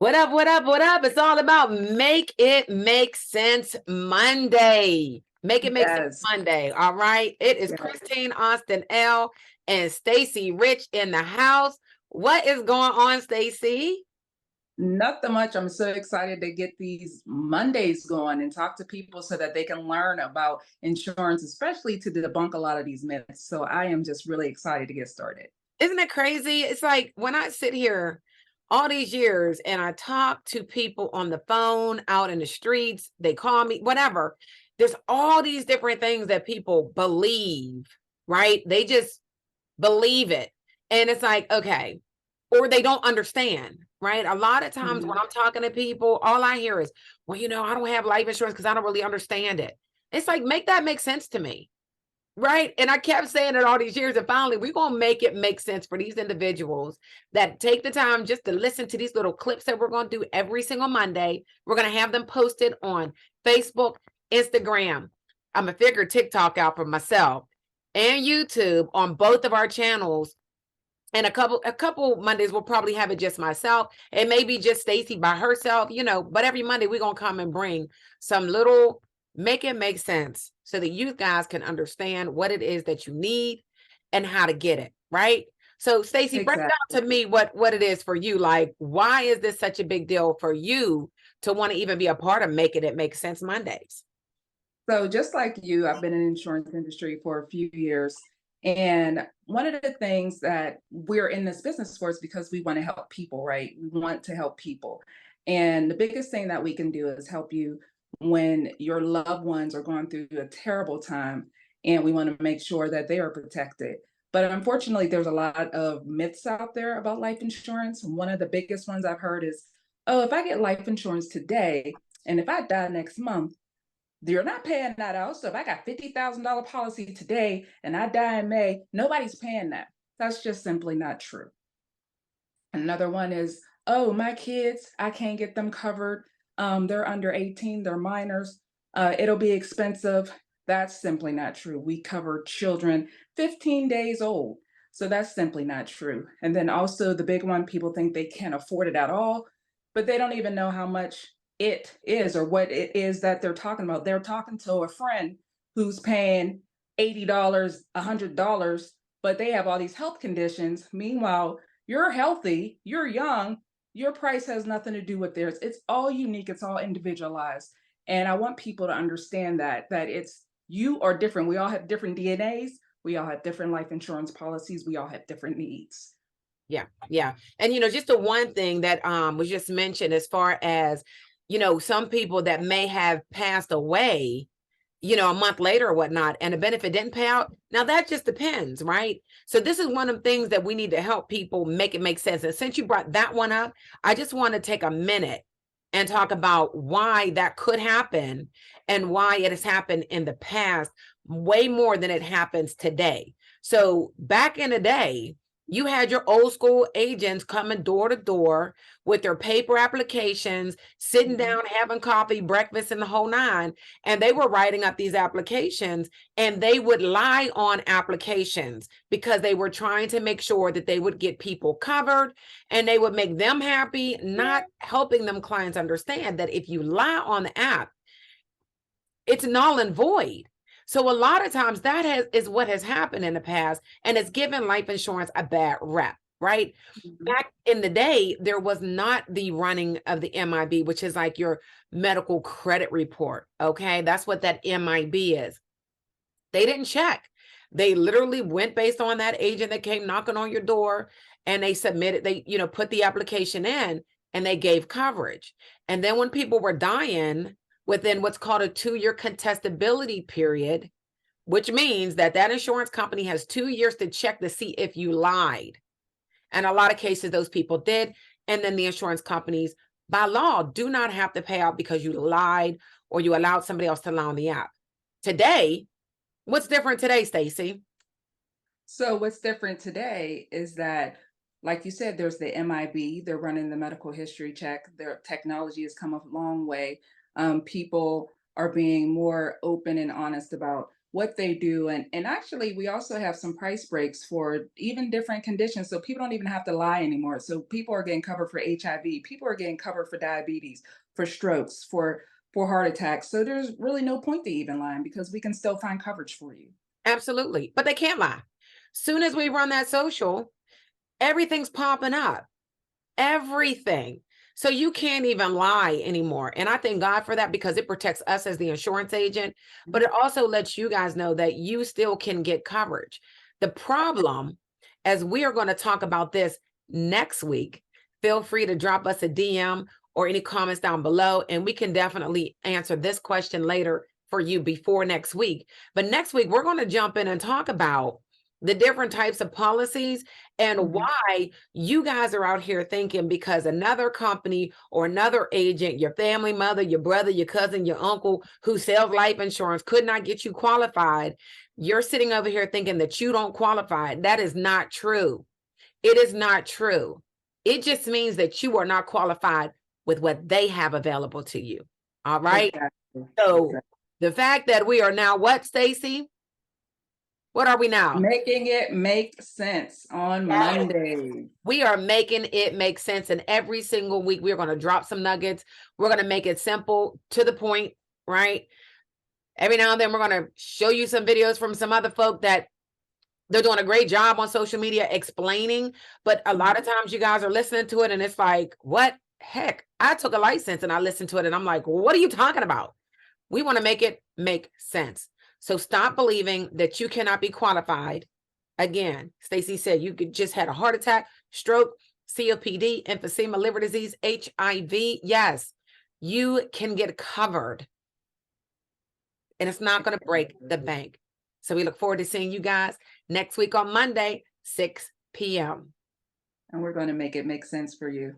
What up, what up, what up? It's all about Make It Make Sense Monday. Make It Make Sense Yes, Monday. All right. It is yes. Christine Austin L and Stacy Rich in the house. What is going on, Stacy? Nothing much. I'm so excited to get these Mondays going and talk to people so that they can learn about insurance, especially to debunk a lot of these myths. So I am just really excited to get started. Isn't it crazy? It's like when I sit here all these years and I talk to people on the phone, out in the streets, they call me, whatever. There's all these different things that people believe, right? They just believe it. And it's like, okay, or they don't understand, right? A lot of times when Mhm. I'm talking to people, all I hear is, well, I don't have life insurance because I don't really understand it. It's like, make that make sense to me, right? And I kept saying it all these years. And finally, we're going to make it make sense for these individuals that take the time just to listen to these little clips that we're going to do every single Monday. We're going to have them posted on Facebook, Instagram. I'm going to figure TikTok out for myself and YouTube on both of our channels. And a couple Mondays we'll probably have it just myself. It may be just Stacy by herself, but every Monday we're gonna come and bring some little make it make sense so that you guys can understand what it is that you need and how to get it, right? So Stacy, break down Exactly. to me what it is for you. Like, why is this such a big deal for you to want to even be a part of making it make sense Mondays? So just like you, I've been in the insurance industry for a few years. And one of the things that we're in this business for is because we want to help people, right? We want to help people. And the biggest thing that we can do is help you when your loved ones are going through a terrible time. And we want to make sure that they are protected. But unfortunately, there's a lot of myths out there about life insurance. One of the biggest ones I've heard is, oh, if I get life insurance today, and if I die next month, you're not paying that out. So if I got $50,000 policy today and I die in May, nobody's paying that. That's just simply not true. Another one is, oh, my kids, I can't get them covered. They're under 18, they're minors. It'll be expensive. That's simply not true. We cover children 15 days old. So that's simply not true. And then also the big one, people think they can't afford it at all, but they don't even know how much it is or what it is that they're talking about. They're talking to a friend who's paying $80, $100, but they have all these health conditions. Meanwhile, you're healthy, you're young, your price has nothing to do with theirs. It's all unique, it's all individualized. And I want people to understand that it's you are different. We all have different DNAs, we all have different life insurance policies, we all have different needs. Yeah, yeah. And just the one thing that was just mentioned as far as, some people that may have passed away, a month later or whatnot, and the benefit didn't pay out. Now that just depends, right? So this is one of the things that we need to help people make it make sense. And since you brought that one up, I just want to take a minute and talk about why that could happen and why it has happened in the past way more than it happens today. So back in the day, you had your old school agents coming door to door with their paper applications, sitting Mhm. down, having coffee, breakfast, and the whole nine. And they were writing up these applications, and they would lie on applications because they were trying to make sure that they would get people covered and they would make them happy, not helping them clients understand that if you lie on the app, it's null and void. So a lot of times is what has happened in the past, and it's given life insurance a bad rep, right? Mhm. Back in the day, there was not the running of the MIB, which is like your medical credit report. Okay, that's what that MIB is. They didn't check. They literally went based on that agent that came knocking on your door, and they submitted, put the application in, and they gave coverage. And then when people were dying within what's called a 2-year contestability period, which means that that insurance company has 2 years to check to see if you lied. And a lot of cases, those people did. And then the insurance companies, by law, do not have to pay out because you lied or you allowed somebody else to lie on the app. Today, what's different today, Stacy? So what's different today is that, like you said, there's the MIB, they're running the medical history check. Their technology has come a long way. People are being more open and honest about what they do. And actually, we also have some price breaks for even different conditions. So people don't even have to lie anymore. So people are getting covered for HIV, people are getting covered for diabetes, for strokes, for heart attacks. So there's really no point to even lying because we can still find coverage for you. Absolutely. But they can't lie. Soon as we run that social, everything's popping up. Everything. So you can't even lie anymore. And I thank God for that because it protects us as the insurance agent, but it also lets you guys know that you still can get coverage. The problem, as we are going to talk about this next week, feel free to drop us a DM or any comments down below, and we can definitely answer this question later for you before next week. But next week, we're going to jump in and talk about the different types of policies and why you guys are out here thinking because another company or another agent, your family mother, your brother, your cousin, your uncle who sells life insurance could not get you qualified. You're sitting over here thinking that you don't qualify. That is not true. It is not true. It just means that you are not qualified with what they have available to you. All right. Exactly. So Exactly. the fact that we are now what, Stacy? What are we now? Making it make sense on Monday. We are making it make sense. And every single week, we're going to drop some nuggets. We're going to make it simple, to the point, right? Every now and then, we're going to show you some videos from some other folk that they're doing a great job on social media explaining. But a lot of times you guys are listening to it and it's like, what heck? I took a license and I listened to it and I'm like, what are you talking about? We want to make it make sense. So stop believing that you cannot be qualified. Again, Stacy said you could just had a heart attack, stroke, COPD, emphysema, liver disease, HIV. Yes, you can get covered. And it's not going to break the bank. So we look forward to seeing you guys next week on Monday, 6 p.m. And we're going to make it make sense for you.